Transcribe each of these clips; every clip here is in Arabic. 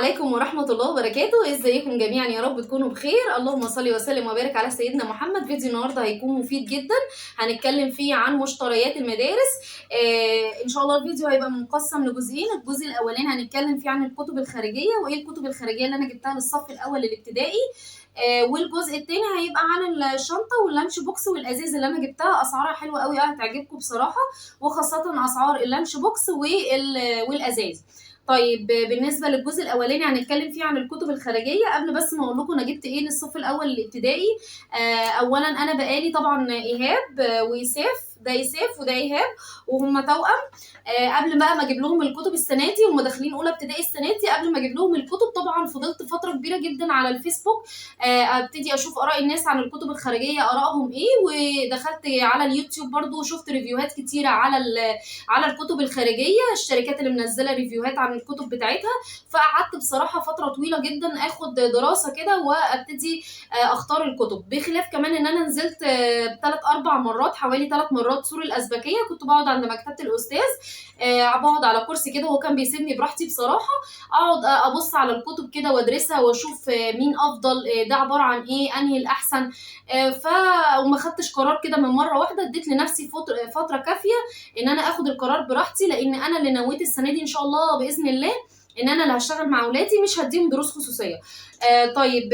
عليكم ورحمة الله وبركاته. ازيكم جميعا؟ يا رب تكونوا بخير. اللهم صل وسلم وبارك على سيدنا محمد. فيديو النهارده هيكون مفيد جدا، هنتكلم فيه عن مشتريات المدارس. ان شاء الله الفيديو هيبقى مقسم لجزئين. الجزء الاولاني هنتكلم فيه عن الكتب الخارجية وايه الكتب الخارجية اللي انا جبتها للصف الاول الابتدائي. والجزء الثاني هيبقى عن الشنطه واللانش بوكس والازاز اللي انا جبتها. اسعارها حلوه قوي، هتعجبكم بصراحه، وخاصه اسعار اللانش بوكس والازاز. طيب بالنسبه للجزء الاولاني هنتكلم فيه عن الكتب الخارجيه. قبل بس ما اقول لكم انا جبت ايه للصف الاول الابتدائي، اولا انا بقالي طبعا ايهاب ويساف، ده يساف وده ايهاب وهم توأم. قبل بقى ما اجيب لهم الكتب السنه دي، هم داخلين اولى ابتدائي السنه دي، قبل ما اجيب لهم الكتب طبعا فضلت فتره كبيره جدا على الفيسبوك ابتدي اشوف اراء الناس عن الكتب الخارجيه، ارائهم ايه. ودخلت على اليوتيوب برضو وشفت ريفيوهات كتيره على الكتب الخارجيه، الشركات اللي منزله ريفيوهات عن الكتب بتاعتها. فقعدت بصراحه فتره طويله جدا اخد دراسه كده وابتدي اختار الكتب. بخلاف كمان ان انا نزلت 3-4 مرات، حوالي 3 مرات سور الازبكيه. كنت بقعد عند مكتبه الاستاذ، بقعد على كرسي كده وهو كان بيسيبني براحتي بصراحه، اقعد ابص على الكتب كده وادرسها واشوف مين افضل، ده عباره عن ايه، انهي الاحسن. وما خدتش قرار كده من مره واحده، اديت لنفسي فتره كافيه ان انا اخد القرار براحتي، لان انا اللي نويت السنه دي ان شاء الله باذن الله ان انا اللي هشتغل مع اولادي، مش هديهم دروس خصوصيه. طيب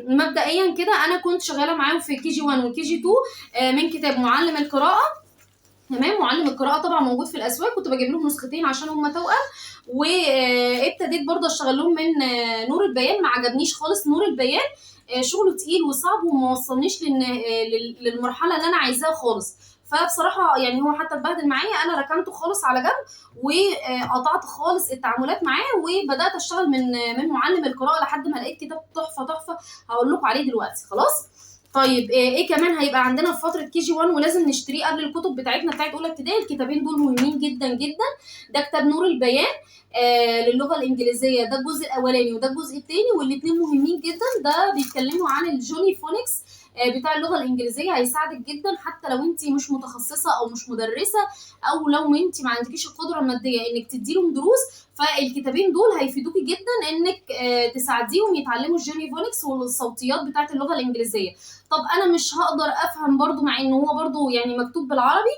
مبدئيا كده انا كنت شغاله معاهم في كي جي 1 وكي جي 2 من كتاب معلم القراءه. تمام، معلم القراءه طبعا موجود في الاسواق، كنت بجيب لهم نسختين عشان هم توأم. وابتديت برضه اشتغل لهم من نور البيان. ما عجبنيش خالص نور البيان، شغله تقيل وصعب وما وصلنيش للمرحله اللي انا عايزاها خالص. فبصراحه يعني هو حتى اتبهدل معايا، انا ركنته خالص على جنب وقطعت خالص التعاملات معاه، وبدات اشتغل من معلم القراءه لحد ما لقيت كتاب تحفه تحفه هقول لكم عليه دلوقتي. خلاص. طيب ايه كمان هيبقى عندنا في فتره كي جي 1 ولازم نشتريه قبل الكتب بتاعتنا بتاعت اولى ابتدائي؟ الكتابين دول مهمين جدا جدا. ده كتاب نور البيان للغه الانجليزيه، ده الجزء الاولاني وده الجزء الثاني، والاثنين مهمين جدا. ده بيتكلموا عن الجوني فونكس بتاع اللغه الانجليزيه، هيساعدك جدا حتى لو انت مش متخصصه او مش مدرسه، او لو انت ما عندكيش القدره الماديه انك تديلهم دروس. فالكتابين دول هيفيدوكي جدا انك تساعديهم يتعلموا الجوني فونكس والصوتيات بتاعت اللغه الانجليزيه. طب انا مش هقدر افهم برضو، مع ان هو برضو يعني مكتوب بالعربي،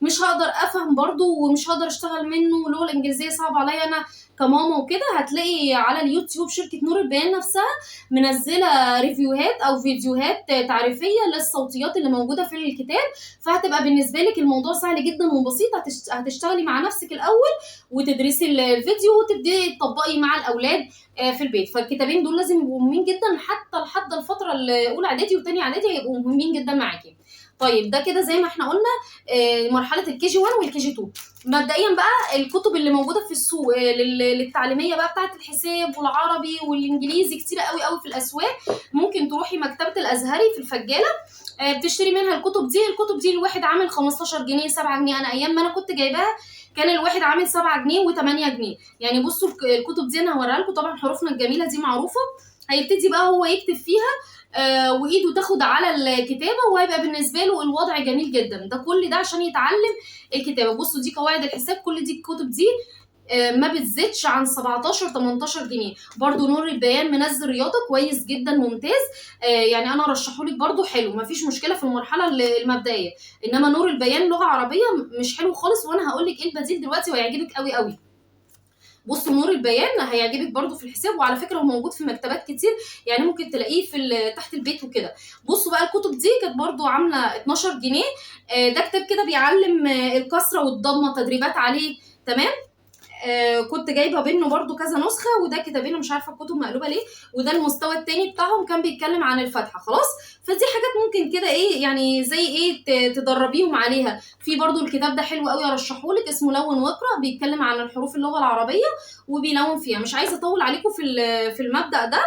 مش هقدر افهم برضو ومش هقدر اشتغل منه، اللغه الانجليزيه صعب عليا انا كماما وكده. هتلاقي على اليوتيوب شركه نور البيان نفسها منزله ريفيوهات او فيديوهات تعريفيه للصوتيات اللي موجوده في الكتاب، فهتبقى بالنسبه لك الموضوع سهل جدا وبسيط. هتشتغلي مع نفسك الاول وتدرسي الفيديو وتبداي تطبقي مع الاولاد في البيت. فالكتابين دول لازم يبقوا مهمين جدا حتى لحد الفتره الاولى اعدادي والثانيه اعدادي، هيبقوا مهمين جدا معاكي. طيب ده كده زي ما احنا قلنا مرحله الكي جي 1 والكي جي 2. مبدئيا بقى الكتب اللي موجوده في السوق للتعليميه بقى بتاعه الحساب والعربي والانجليزي كتيره قوي قوي في الاسواق. ممكن تروحي مكتبه الازهري في الفجاله، بتشتري منها الكتب دي الواحد عامل 15 جنيه 7 جنيه. انا ايام ما انا كنت جايباها كان الواحد عامل 7 جنيه و8 جنيه. يعني بصوا الكتب دي انا هوريها لكم، طبعا حروفنا الجميله دي معروفه. هيبتدي بقى هو يكتب فيها وايده تاخد على الكتابه، وهيبقى بالنسبه له الوضع جميل جدا. ده كل ده عشان يتعلم الكتابه. بصوا دي قواعد الحساب، كل دي الكتب دي ما بتزيدش عن 17-18 جنيه. برضو نور البيان منزل رياضه كويس جدا ممتاز، يعني انا ارشحهولك برضو حلو، مفيش مشكله في المرحله المبدئيه. انما نور البيان لغه عربيه مش حلو خالص، وانا هقول لك ايه البديل دلوقتي وهيعجبك قوي قوي. بصوا نور البيان هيعجبك برضو في الحساب، وعلى فكره هو موجود في مكتبات كتير، يعني ممكن تلاقيه في تحت البيت وكده. بصوا بقى الكتب دي كانت برضو عامله 12 جنيه. ده كتاب كده بيعلم الكسره والضمه، تدريبات عليه. تمام. كنت جايبه منه برضو كذا نسخه، وده كتابين مش عارفه الكتب مقلوبه ليه. وده المستوى الثاني بتاعهم كان بيتكلم عن الفتحه. خلاص. فدي حاجات ممكن كده ايه يعني زي ايه تدربيهم عليها. في برضو الكتاب ده حلو قوي ارشحهولك، اسمه لون واقرا، بيتكلم عن الحروف اللغه العربيه وبيلون فيها. مش عايزه اطول عليكم في المبدا ده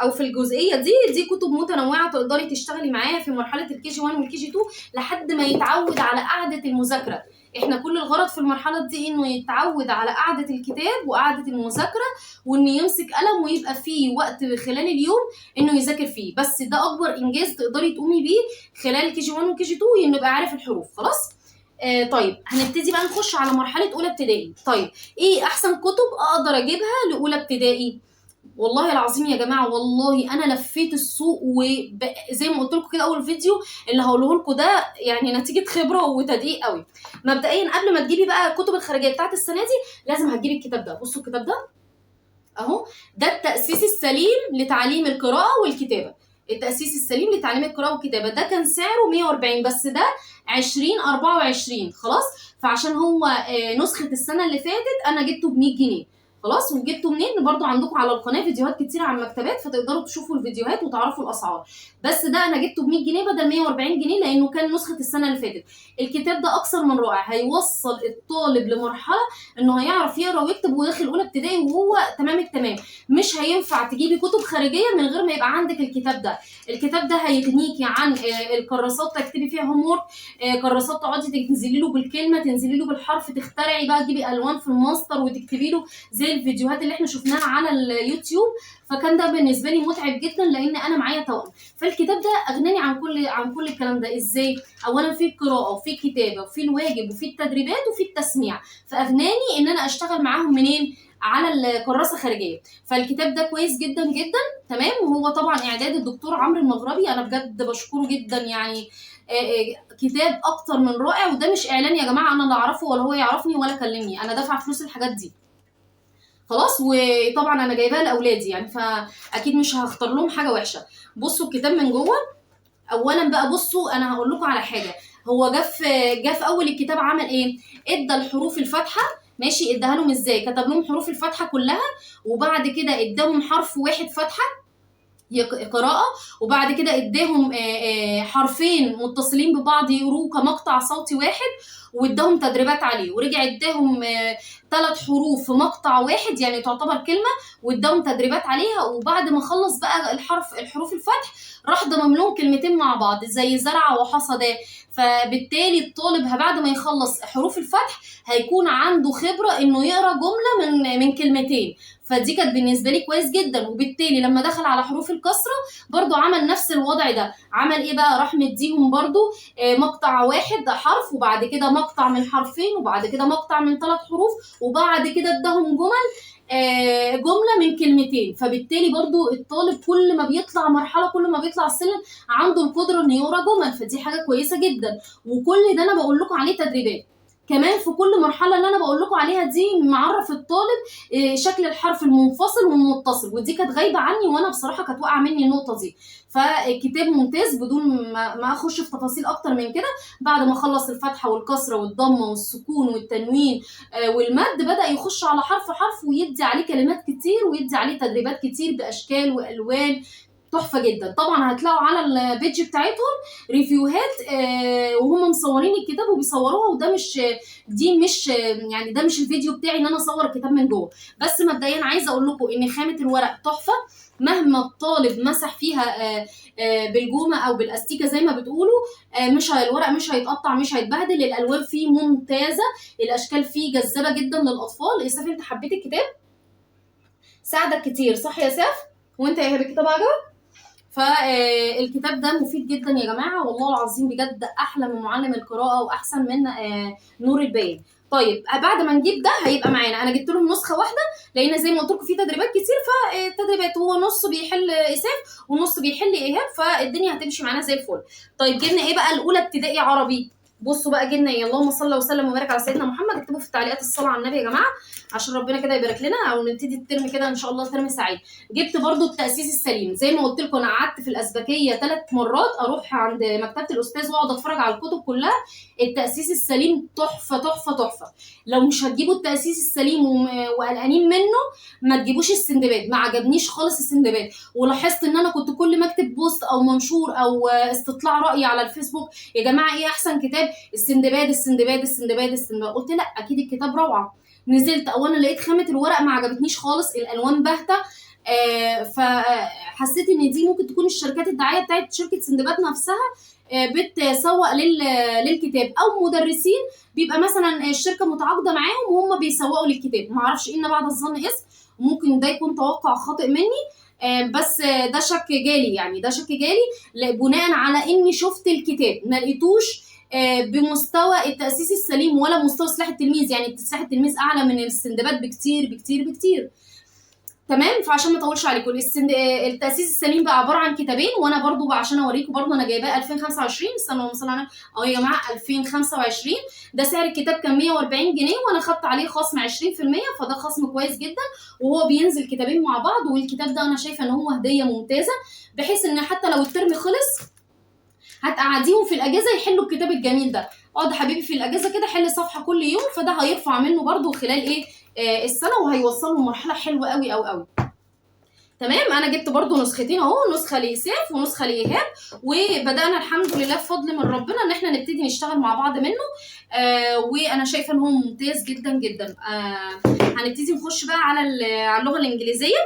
او في الجزئيه دي كتب متنوعه تقدري تشتغلي معاها في مرحله الكي جي 1 والكي جي 2 لحد ما يتعود على قعده المذاكره. احنا كل الغرض في المرحله دي انه يتعود على قعده الكتاب وقعده المذاكره، وانه يمسك قلم ويبقى فيه وقت خلال اليوم انه يذاكر فيه. بس ده اكبر انجاز تقدري تقومي بيه خلال كي جي 1 وكي جي 2، انه يبقى عارف الحروف. خلاص. طيب هنبتدي بقى نخش على مرحله اولى ابتدائي. طيب ايه احسن كتب اقدر اجيبها لاولى ابتدائي؟ والله العظيم يا جماعه، والله انا لفيت السوق، وزي ما قلت لكم كده اول فيديو اللي هقوله لكم ده يعني نتيجه خبره وتدقيق قوي. مبدئيا قبل ما تجيبي بقى الكتب الخارجيه بتاعت السنه دي لازم هتجيبي الكتاب ده. بصوا الكتاب ده اهو، ده التأسيس السليم لتعليم القراءة والكتابة. التأسيس السليم لتعليم القراءة والكتابة ده كان سعره 140، بس ده 2024 خلاص. فعشان هو نسخة السنة اللي فاتت انا جبته ب 100 جنيه. خلاص. وجبته منين؟ برضو عندكم على القناه فيديوهات كتير عن المكتبات، فتقدروا تشوفوا الفيديوهات وتعرفوا الاسعار. بس ده انا جبته ب 100 جنيه بدل 140 جنيه، لانه كان نسخه السنه اللي فاتت. الكتاب ده اكثر من رائع، هيوصل الطالب لمرحله انه هيعرف يقرا ويكتب وداخل اولى ابتدائي وهو تمام التمام. مش هينفع تجيبي كتب خارجيه من غير ما يبقى عندك الكتاب ده. الكتاب ده هيغنيكي عن الكراسات تكتبي فيها هوم وورك، كراسات تقعدي تنزلي له بالكلمه، تنزلي له بالحرف، تخترعي بقى، تجيبي الوان في الماستر وتكتبي له زي الفيديوهات اللي احنا شفناها على اليوتيوب. فكان ده بالنسبه لي متعب جدا لان انا معايا توأم. فالكتاب ده اغناني عن كل الكلام ده. ازاي؟ اولا في القراءه وفي الكتابه وفي الواجب وفي التدريبات وفي التسميع، فاغناني ان انا اشتغل معاهم منين؟ على الكراسه خارجيه. فالكتاب ده كويس جدا جدا تمام. وهو طبعا اعداد الدكتور عمرو المغربي، انا بجد بشكره جدا يعني. كتاب اكتر من رائع. وده مش اعلان يا جماعه، انا لا اعرفه ولا هو يعرفني ولا كلمني، انا دافعه فلوس الحاجات دي خلاص. وطبعا انا جايباها لاولادي يعني، فاكيد مش هختار لهم حاجه وحشه. بصوا الكتاب من جوه. اولا بقى بصوا، انا هقول لكم على حاجه. هو جه في اول الكتاب عمل ايه؟ ادى الحروف الفاتحه. ماشي. اداها لهم ازاي؟ كتب لهم حروف الفاتحه كلها، وبعد كده اداهم حرف واحد فاتحه قراءة، وبعد كده اداهم حرفين متصلين ببعض يقروه كمقطع صوتي واحد، واداهم تدريبات عليه، ورجع اداهم 3 حروف في مقطع واحد يعني تعتبر كلمة، واداهم تدريبات عليها. وبعد ما خلص بقى الحروف الفتح، راح ضمم لهم كلمتين مع بعض زي زرع وحصد. فبالتالي الطالب بعد ما يخلص حروف الفتح هيكون عنده خبرة انه يقرا جملة من كلمتين. فدي كانت بالنسبه لي كويس جدا. وبالتالي لما دخل على حروف الكسره برضو عمل نفس الوضع ده. عمل ايه بقى؟ راح مديهم برضو مقطع واحد حرف، وبعد كده مقطع من حرفين، وبعد كده مقطع من 3 حروف، وبعد كده اداهم جمله من كلمتين. فبالتالي برضو الطالب كل ما بيطلع مرحله، كل ما بيطلع السلم، عنده القدره انه يقرا جمل. فدي حاجه كويسه جدا. وكل ده انا بقول لكم عليه تدريبات. كمان في كل مرحله اللي انا بقول لكم عليها دي معرف الطالب شكل الحرف المنفصل والمتصل، ودي كانت غايبه عني، وانا بصراحه كانت واقعه مني النقطه دي. فالكتاب ممتاز بدون ما اخش في تفاصيل اكتر من كده. بعد ما خلص الفتحه والكسره والضمه والسكون والتنوين والمد، بدا يخش على حرف حرف ويدي عليه كلمات كتير ويدي عليه تدريبات كتير باشكال والوان. تحفه جدا. طبعا هتلاقوا على البيج بتاعتهم ريفيوهات وهم مصورين الكتاب وبيصوروها. وده مش يعني ده مش الفيديو بتاعي ان انا اصور الكتاب من جوه. بس مبدئيا عايزه اقول لكم ان خامه الورق تحفه. مهما الطالب مسح فيها بالجومه او بالاستيكه زي ما بتقولوا، الورق مش هيتقطع، مش هيتبهدل. الالوان فيه ممتازه، الاشكال فيه جذابه جدا للاطفال. اساف انت حبيت الكتاب؟ ساعدك كتير صح يا ساف؟ وانت يا هبه الكتاب عجبك؟ فالكتاب ده مفيد جدا يا جماعه، والله العظيم بجد احلى من معلم القراءه واحسن من نور البيان. طيب بعد ما نجيب ده هيبقى معانا، انا جبت لهم نسخه واحده لان زي ما قلت لكم في تدريبات كتير. فالتدريبات هو نص بيحل اساف ونص بيحل ايهاب، فالدنيا هتمشي معانا زي الفل. طيب جبنا ايه بقى؟ الاولى ابتدائي عربي. بصوا بقى جبنا ايه؟ اللهم صل وسلم وبارك على سيدنا محمد. اكتبوا في التعليقات الصلاه على النبي يا جماعه عشان ربنا كده يبارك لنا، او نبتدي الترم كده ان شاء الله ترم سعيد. جبت برضو التاسيس السليم زي ما قلت لكم. انا قعدت في الازبكيه 3 مرات اروح عند مكتبه الاستاذ واقعد اتفرج على الكتب كلها. التاسيس السليم تحفه تحفه تحفه. لو مش هتجيبوا التاسيس السليم وقلقانين منه، ما تجيبوش السندباد. ما عجبنيش خالص السندباد. ولاحظت ان انا كنت كل ما اكتب بوست او منشور او استطلاع راي على الفيسبوك، يا جماعه ايه احسن كتاب؟ السندباد السندباد السندباد السندباد. قلت لا، اكيد الكتاب روعه. نزلت اولا لقيت خامه الورق ما عجبتنيش خالص، الالوان باهته. فحسيت ان دي ممكن تكون الشركات الدعايه بتاعت شركه سندباد نفسها بتسوق للكتاب، او مدرسين بيبقى مثلا الشركه متعاقده معاهم وهم بيسوقوا للكتاب. ما اعرفش ان بعد الظن اسم، ممكن ده يكون توقع خاطئ مني. بس ده شك جالي، يعني ده شك جالي بناء على اني شفت الكتاب ما لقيتوش بمستوى التأسيس السليم ولا مستوى سلاح التلميذ. يعني سلاح التلميذ اعلى من السندباد بكتير بكتير بكتير. تمام. فعشان ما اطولش عليكم، التاسيس السليم بقى عباره عن كتابين، وانا برضو بقى عشان اوريكم برضو انا جايباه 2025. استنوا مثلا انا اهو يا جماعه 2025. ده سعر الكتاب كان 140 جنيه، وانا خدت عليه خصم 20%، فده خصم كويس جدا. وهو بينزل كتابين مع بعض، والكتاب ده انا شايفه ان هو هديه ممتازه، بحيث ان حتى لو الترم خلص هتقعديهم في الاجازه يحلوا الكتاب الجميل ده. اقعد حبيبي في الاجازه كده حل صفحه كل يوم، فده هيرفع منه برضو خلال ايه السنه، وهيوصلهم مرحله حلوه قوي قوي قوي. تمام. انا جبت برضو نسختين اهو، نسخه لإساف ونسخه لإيهاب، وبدانا الحمد لله بفضل من ربنا ان احنا نبتدي نشتغل مع بعض منه. وانا شايفه ان هو ممتاز جدا جدا. هنبتدي نخش بقى على اللغه الانجليزيه.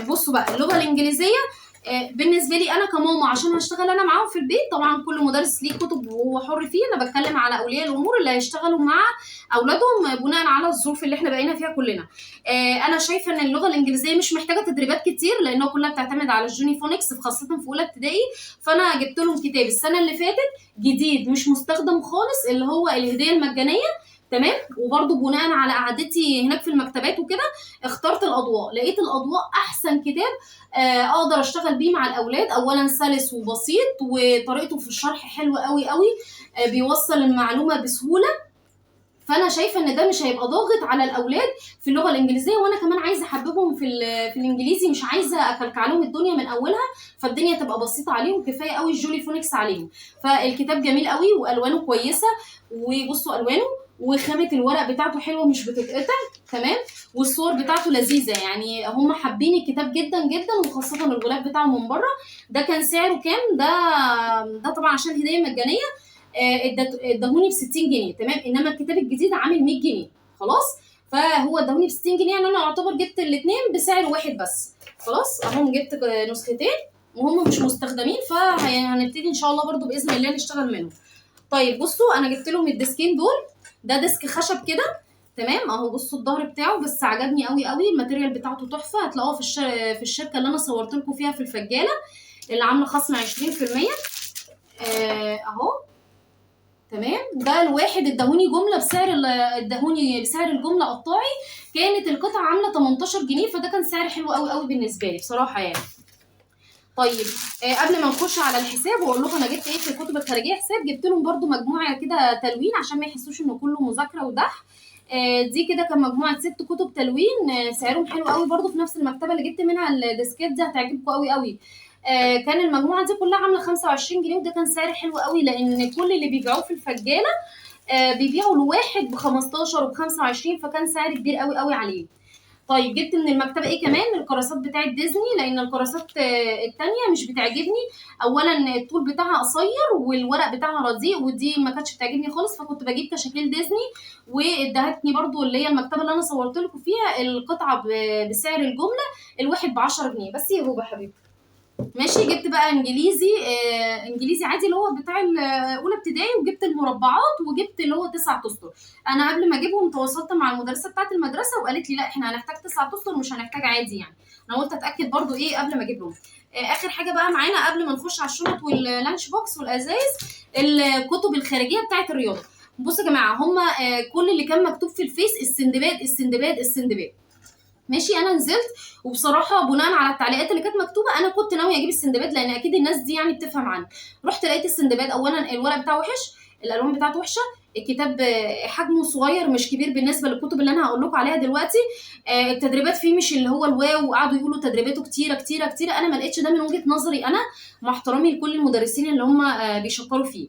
بصوا بقى اللغه الانجليزيه بالنسبه لي انا كماما، عشان هشتغل انا معاهم في البيت. طبعا كل مدرس ليه كتب وهو حر فيه، انا بتكلم على اولياء الامور اللي هيشتغلوا مع اولادهم بناء على الظروف اللي احنا بقينا فيها كلنا. انا شايفه ان اللغه الانجليزيه مش محتاجه تدريبات كتير، لانها كلها بتعتمد على الجوني فونكس، خاصه في اولى ابتدائي. فانا جبت لهم كتاب السنه اللي فاتت جديد مش مستخدم خالص، اللي هو الهديه المجانيه. تمام. وبرده بناء على قعدتي هناك في المكتبات وكده اخترت الاضواء، لقيت الاضواء احسن كتاب اقدر اشتغل بيه مع الاولاد. اولا سلس وبسيط، وطريقته في الشرح حلوه قوي قوي، بيوصل المعلومه بسهوله. فانا شايفه ان ده مش هيبقى ضاغط على الاولاد في اللغه الانجليزيه، وانا كمان عايزه احببهم في الانجليزي، مش عايزه اكلكع لهم الدنيا من اولها، فالدنيا تبقى بسيطه عليهم. كفايه قوي الجولي فونكس عليهم. فالكتاب جميل قوي والوانه كويسه، وبصوا الوانه وخامه الورق بتاعته حلوه مش بتتقطع. تمام. والصور بتاعته لذيذه، يعني هم حابين الكتاب جدا جدا، وخاصه الغلاف بتاعه من بره. ده كان سعره كام؟ ده طبعا عشان هديه مجانيه اداهوني ب 60 جنيه. تمام. انما الكتاب الجديد عامل 100 جنيه خلاص. فهو اداهوني ب 60 جنيه، يعني انا اعتبر جبت الاثنين بسعر واحد بس. خلاص اهم جبت نسختين وهم مش مستخدمين، فهنبتدي ان شاء الله برضو باذن الله نشتغل منهم. طيب بصوا انا جبت لهم الديسكين دول. ده ديسك خشب كده. تمام اهو. بصوا الظهر بتاعه بس عجبني قوي قوي، الماتيريال بتاعته تحفه. هتلاقوها في الشركه اللي انا صورت لكم فيها في الفجاله، اللي عامله خصم 20%. اهو. تمام. ده الواحد اداهوني جمله اداهوني بسعر الجمله قطاعي. كانت القطعه عامله 18 جنيه، فده كان سعر حلو قوي قوي بالنسبه لي بصراحه يعني. طيب قبل ما نخش على الحساب واقول لكم انا جبت ايه في الكتب الخارجيه حساب، جبت لهم برده مجموعه كده تلوين عشان ما يحسوش انه كله مذاكره ودح. دي كده كان مجموعه 6 كتب تلوين، سعرهم حلو قوي برده في نفس المكتبه اللي جبت منها الديسكات دي، هتعجبكم قوي قوي. كان المجموعه دي كلها عامله 25 جنيه، وده كان سعر حلو قوي، لان كل اللي بيبيعوه في الفجاله بيبيعوا الواحد ب 15 وب 25، فكان سعر كبير قوي قوي عليه. طيب جبت من المكتبه ايه كمان؟ الكراسات بتاعه ديزني، لان الكراسات الثانيه مش بتعجبني. اولا الطول بتاعها قصير والورق بتاعها رديء، ودي ما كانتش بتعجبني خالص، فكنت بجيب كشاكيل ديزني. وادهتني برضو اللي هي المكتبه اللي انا صورت لكم فيها القطعه بسعر الجمله الواحد ب 10 جنيه بس يا هوبا حبيبي. ماشي. جبت بقى انجليزي عادي اللي هو بتاع اولى ابتدائي، وجبت المربعات، وجبت اللي هو 9 اسطر. انا قبل ما اجيبهم تواصلت مع المدرسه بتاعه المدرسه وقالت لي لا احنا هنحتاج 9 اسطر مش هنحتاج عادي يعني. انا قلت اتاكد برضو ايه قبل ما اجيب لهم. اخر حاجه بقى معانا قبل ما نخش على الشنط واللانش بوكس والازايز، الكتب الخارجيه بتاعه الرياضه. بصوا يا جماعه هم كل اللي كان مكتوب في الفيس السندباد السندباد السندباد. ماشي. انا نزلت وبصراحه بناء على التعليقات اللي كانت مكتوبه انا كنت ناويه اجيب السندباد، لان اكيد الناس دي يعني بتفهم عنه. رحت لقيت السندباد اولا الورق بتاعه وحش، الالوان بتاعته وحشه، الكتاب حجمه صغير مش كبير بالنسبه للكتب اللي انا هقول لكم عليها دلوقتي. التدريبات فيه مش اللي هو الواو، وقعدوا يقولوا تدريباته كتيره كتيره كتيره. انا ما لقيتش ده من وجهه نظري انا، مع احترامي لكل المدرسين اللي هم بيشكروا فيه.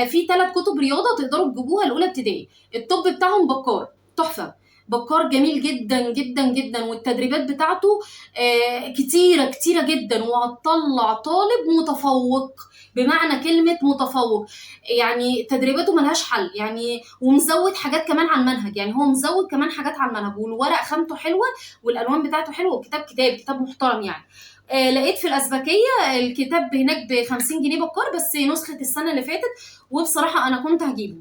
في 3 كتب رياضه تقدروا تجيبوها لاولى ابتدائي. الطب بتاعهم بكار تحفه، بكار جميل جدا جدا جدا، والتدريبات بتاعته كتيرة كتيرة جدا، وهتطلع طالب متفوق بمعنى كلمة متفوق. يعني تدريباته ملهاش حل يعني، ومزود حاجات كمان على المنهج، يعني هو مزود كمان حاجات على المنهج، والورق خامته حلوة والألوان بتاعته حلوة، والكتاب كتاب محترم يعني. لقيت في الأزبكية الكتاب هناك ب 50 جنيه بكار، بس نسخة السنة اللي فاتت، وبصراحة أنا كنت هجيبه.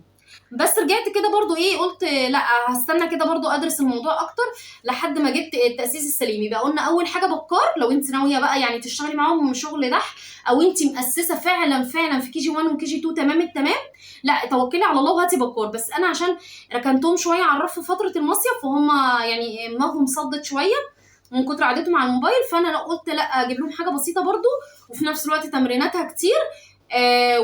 بس رجعت كده برضو ايه، قلت لا هستنى كده برضو ادرس الموضوع اكتر لحد ما جبت التاسيس السليم. يبقى قلنا اول حاجه بكار، لو انت ناويه بقى يعني تشتغلي معاهم شغل دح، او انت مؤسسه فعلا فعلا في كي جي 1 وكي جي 2 تمام التمام، لا توكلي على الله وهاتي بكار. بس انا عشان ركنتهم شويه على الرف في فتره المصيف، وهم يعني دماغهم صدت شويه من كتر قعدتهم على الموبايل، فانا قلت لا اجيب لهم حاجه بسيطه برضو وفي نفس الوقت تمريناتها كتير،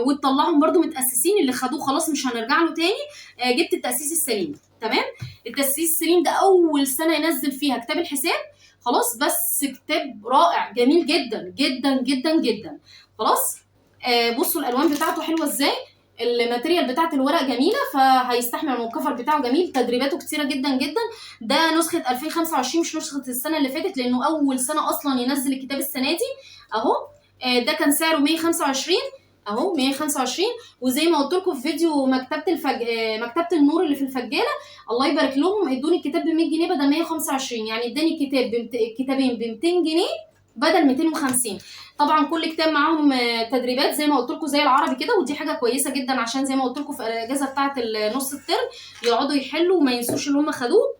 وتطلعهم برضو متاسسين. اللي خدوه خلاص مش هنرجع له تاني. جبت التاسيس السليم. تمام. التاسيس السليم ده اول سنه ينزل فيها كتاب الحساب، خلاص، بس كتاب رائع جميل جدا جدا جدا جدا. خلاص. بصوا الالوان بتاعته حلوه ازاي، الماتيريال بتاعت الورق جميله، فهيستحمل، الكفر بتاعه جميل، تدريباته كتيره جدا جدا. ده نسخه 2025 مش نسخه السنه اللي فاتت، لانه اول سنه اصلا ينزل الكتاب السنه دي اهو. ده كان سعره 125 اهو، 125. وزي ما قلت لكم في فيديو مكتبه مكتبه النور اللي في الفجاله، الله يبارك لهم، ادوني الكتاب ب 100 جنيه بدل 125، يعني اداني كتابين ب 200 جنيه بدل 250. طبعا كل كتاب معاهم تدريبات زي ما قلت لكم زي العربي كده، ودي حاجه كويسه جدا عشان زي ما قلت لكم في الاجازه بتاعه نص الترم يقعدوا يحلوا وما ينسوش اللي هم خدوه.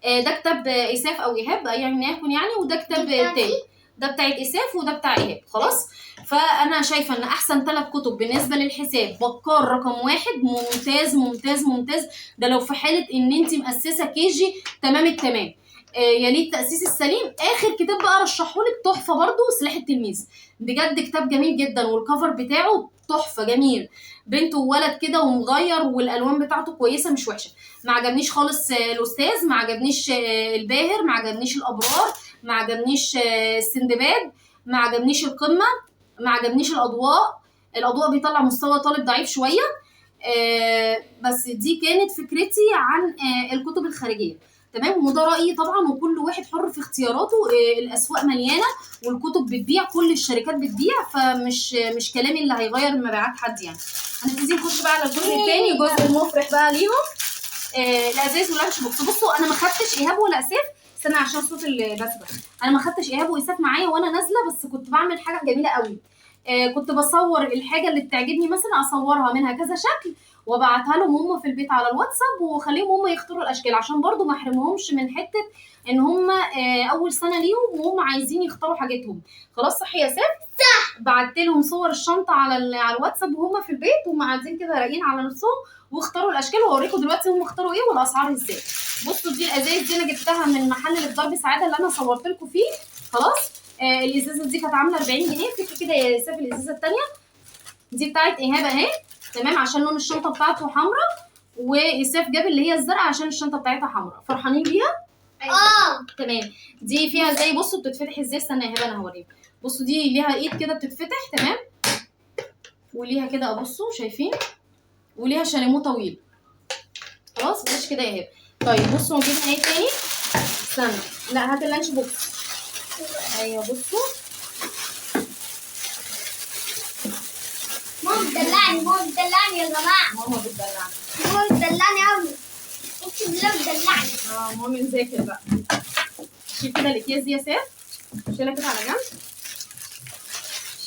ده كتاب اساف او ايهاب ايا يكن يعني، وده كتاب تاني، ده بتاع اساف وده بتاع ايهاب. خلاص. فانا شايفه ان احسن 3 كتب بالنسبه للحساب بكار رقم 1، ممتاز ممتاز ممتاز. ده لو في حاله ان انت مؤسسه كي جي تمام التمام. يليه التأسيس السليم. اخر كتاب بقى رشحهولك تحفه برضو، سلاح التلميذ. بجد كتاب جميل جدا، والكفر بتاعه تحفه جميل، بنت وولد كده ومغير، والالوان بتاعته كويسه مش وحشه. ما عجبنيش خالص الاستاذ، ما عجبنيش الباهر، ما عجبنيش الابرار، ما عجبنيش السندباد، ما عجبنيش القمه، ما عجبنيش الاضواء بيطلع مستوى طالب ضعيف شويه. بس دي كانت فكرتي عن الكتب الخارجيه. تمام. وده رايي طبعا، وكل واحد حر في اختياراته. الاسواق مليانه والكتب بتبيع، كل الشركات بتبيع، مش كلامي اللي هيغير مبيعات حد يعني. هنبتدي نخش بقى على الجزء الثاني، الجزء المفرح بقى ليهم. الازاز واللانش بوكس. بصوا انا ما خدتش ايهاب ولا اساف، استنى عشان صوت البث. انا ما خدتش ايهاب واساف معايا وانا نازله، بس كنت بعمل حاجه جميله قوي. كنت بصور الحاجه اللي بتعجبني مثلا، اصورها منها كذا شكل وابعتها لهم هم في البيت على الواتساب، واخليهم هم يختاروا الاشكال، عشان برضو ما احرمهمش من حته ان هم اول سنه ليهم وهم عايزين يختاروا حاجتهم. خلاص صح يا ساف؟ صح. بعت لهم صور الشنطه على الواتساب وهم في البيت، وهم قاعدين كده رايقين على نفسهم واختاروا الاشكال، وهوريكم دلوقتي هم اختاروا ايه والاسعار ازاي. بصوا دي الازايز دي انا جبتها من المحل اللي في درب سعاده اللي انا صورت لكم فيه. خلاص. الازازه دي كانت عامله 40 جنيه. فكره كده يا ساف. الازازه الثانيه دي بتاعت ايهاب اهي، تمام، عشان لون الشنطه بتاعته حمراء، وإساف جاب اللي هي الزرقاء عشان الشنطه بتاعتها حمراء. فرحانين بيها؟ تمام. دي فيها زي، بصوا بتتفتح ازاي، استنى يا هبه انا هوريكم. بصوا دي ليها ايد كده بتتفتح، تمام، وليها كده، بصوا شايفين، وليها شاليمو طويل. خلاص بلاش كده يا هبه. طيب بصوا نجيبها ايه تاني، استنى، لا هات اللانش بوكس. ايوه بصوا، ماما بتدلعني يا جماعه. ماما بتدلعني. ماما بتدلعني قوي، اقسم بالله بتدلعني. مامي نذاكر بقى. شيل كده الاكياس دي يا ساف، شيلها كده على جنب.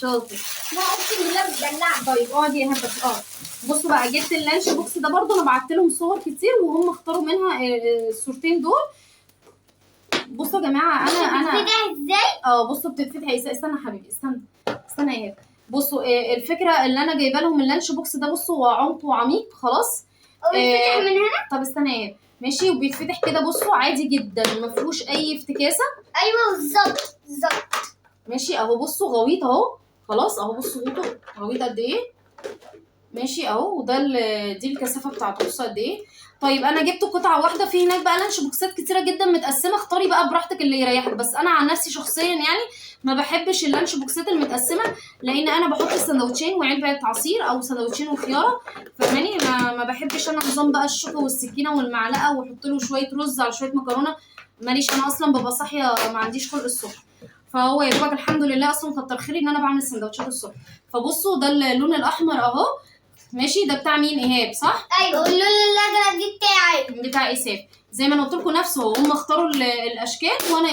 شاطر. ماما اقسم بالله بتدلعني. طيب اقعدي يا هبه. بصوا بقى، جبت اللانش بوكس ده برضو، انا بعت لهم صور كتير وهم اختاروا منها الصورتين دول. بصوا يا جماعه، انا بتتفتح ازاي؟ بصوا بتتفتح ازاي. استنى حبيبي، استنى يا هبه. بصوا الفكره اللي انا جايبه لهم اللانش بوكس ده، بصوا هو عمقه عميق. خلاص. بيتفتح من هنا؟ طب استنى يا هبه. ماشي. وبيتفتح كده، بصوا عادي جدا، ما فيهوش اي افتكاسه. ايوه بالظبط بالظبط. ماشي اهو، بصوا غويط اهو. خلاص اهو، بصوا غويط قد ايه. ماشي اهو. وده دي الكثافه بتاعته، بصوا قد ايه. طيب انا جبت قطعه واحده، في هناك بقى لانش بوكسات كتيره جدا متقسمه، اختاري بقى براحتك اللي يريحك. بس انا عن نفسي شخصيا يعني ما بحبش اللانش بوكسات المتقسمه، لان انا بحط سندوتشين وعلبه عصير او سندوتشين وخياره، فاهماني. ما بحبش انا نظام بقى الشوكه والسكينه والمعلقه واحط له شويه رز على شويه مكرونه، ماليش. انا اصلا ببقى صاحيه ما عنديش خلق الصبح، فهو يا دوبك الحمد لله اصلا كتر خيري ان انا بعمل سندوتشات الصبح. فبصوا ده اللون الاحمر اهو. ماشي. ده بتاع مين؟ ايهاب صح؟ ايوه. واللون الازرق دي بتاعي، بتاع اساف. زي ما انا قلت لكم نفسه، هم اختاروا الاشكال وانا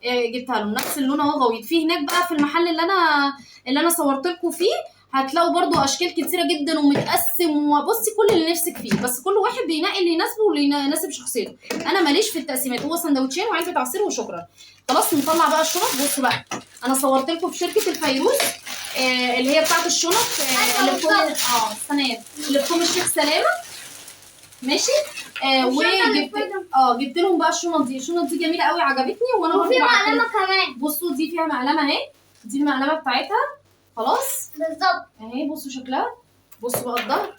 جبتها لهم نفس اللون اهو غويط. في هناك بقى في المحل اللي انا صورت لكم فيه هتلاقوا برضو اشكال كتيره جدا ومتقسم، وبصي كل اللي نفسك فيه، بس كل واحد بينقي اللي يناسبه واللي يناسب شخصيته. انا ماليش في التقسيمات، هو سندوتشين وعلبه عصير وشكرا. خلاص نطلع بقى الشنط. بصوا بقى انا صورت لكم في شركه الفيروز اللي هي بتاعت الشنط اللي بتكون السنه اللي بتكون الشيخ سلامه ماشي. جبت لهم بقى الشنط دي. الشنط دي جميله قوي عجبتني، وانا برضه وفي مقلمه كمان. بصوا دي فيها مقلمه اهي، دي المقلمه بتاعتها. خلاص بالظبط اهي بصوا شكلها. بصوا بقى الظهر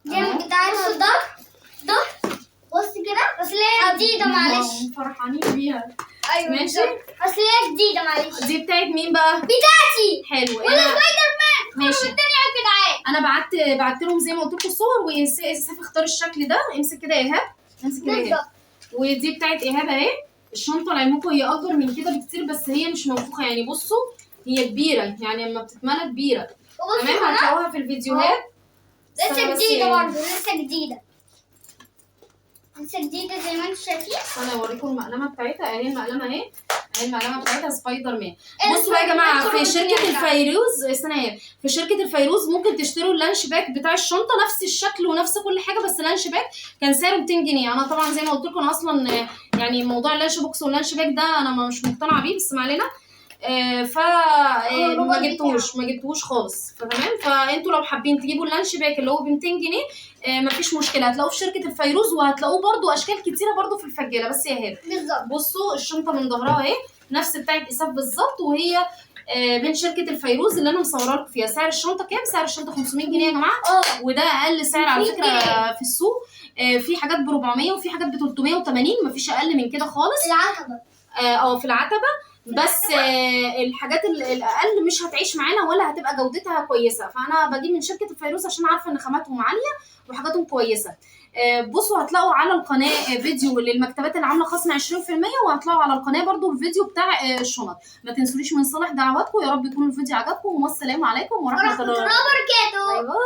دي بتاعتها الظهر بص كده، بس هي جديده معلش. فرحانين بيها. ايوه ماشي. بس هي جديده معلش. دي بتاعت مين بقى؟ بتاعتي. حلو. وانا سبايدر مان. ماشي. الدنيا يا جدعان. انا بعت لهم زي ما قلت لكم الصور، وسيف اختار الشكل ده. امسك كده يا ايهاب، امسك كده يا ايهاب. ودي بتاعت ايهاب اهي. الشنطه لعلمكم هي اكبر من كده بكتير، بس هي مش منفوخه يعني. بصوا هي كبيره يعني، لما بتتملى كبيره تمام. هتلاقوها في الفيديوهات. لسه جديده برضه، لسه جديده زي ما انتم شايفين. انا اوريكم المقلمه بتاعتها اهي. المقلمه اهي، المقلمه بتاعتها سبايدر مان. بصوا بقى يا جماعه، في شركه الفيروز استنى، في شركه الفيروز ممكن تشتروا اللانش باك بتاع الشنطه نفس الشكل ونفس كل حاجه، بس اللانش باك كان سعره 200 جنيه. انا طبعا زي ما قلت لكم انا اصلا يعني موضوع اللانش بوكس واللانش باك ده انا مش مقتنعه بيه، بس ما علينا. ما جبتوش خالص. فتمام، فانتوا لو حابين تجيبوا اللانش باك اللي هو ب 200 جنيه مفيش مشكله، هتلاقوه في شركه الفيروز، وهتلاقوه برده اشكال كتيره برده في الفجاله. بس يا هاب بالظبط بصوا الشنطه من ظهرها اهي نفس بتاعه اساف بالظبط، وهي من شركه الفيروز اللي انا مصوره لكم فيها. سعر الشنطه كام؟ سعر الشنطه 500 جنيه يا جماعه. وده اقل سعر على فكره في السوق. في حاجات ب 400 وفي حاجات ب 380، مفيش اقل من كده خالص. العتبه في العتبه. بس الحاجات الاقل مش هتعيش معانا ولا هتبقى جودتها كويسه، فانا بجيب من شركه الفيروز عشان عارفه ان خاماتهم عاليه وحاجاتهم كويسه. بصوا هتلاقوا على القناه فيديو للمكتبات اللي عامله خصم 20%، وهتلاقوا على القناه برضو الفيديو بتاع الشنط. ما تنسونيش من صالح دعواتكم. يا رب يكون الفيديو عجبكم، والسلام عليكم ورحمه الله وبركاته. باي باي.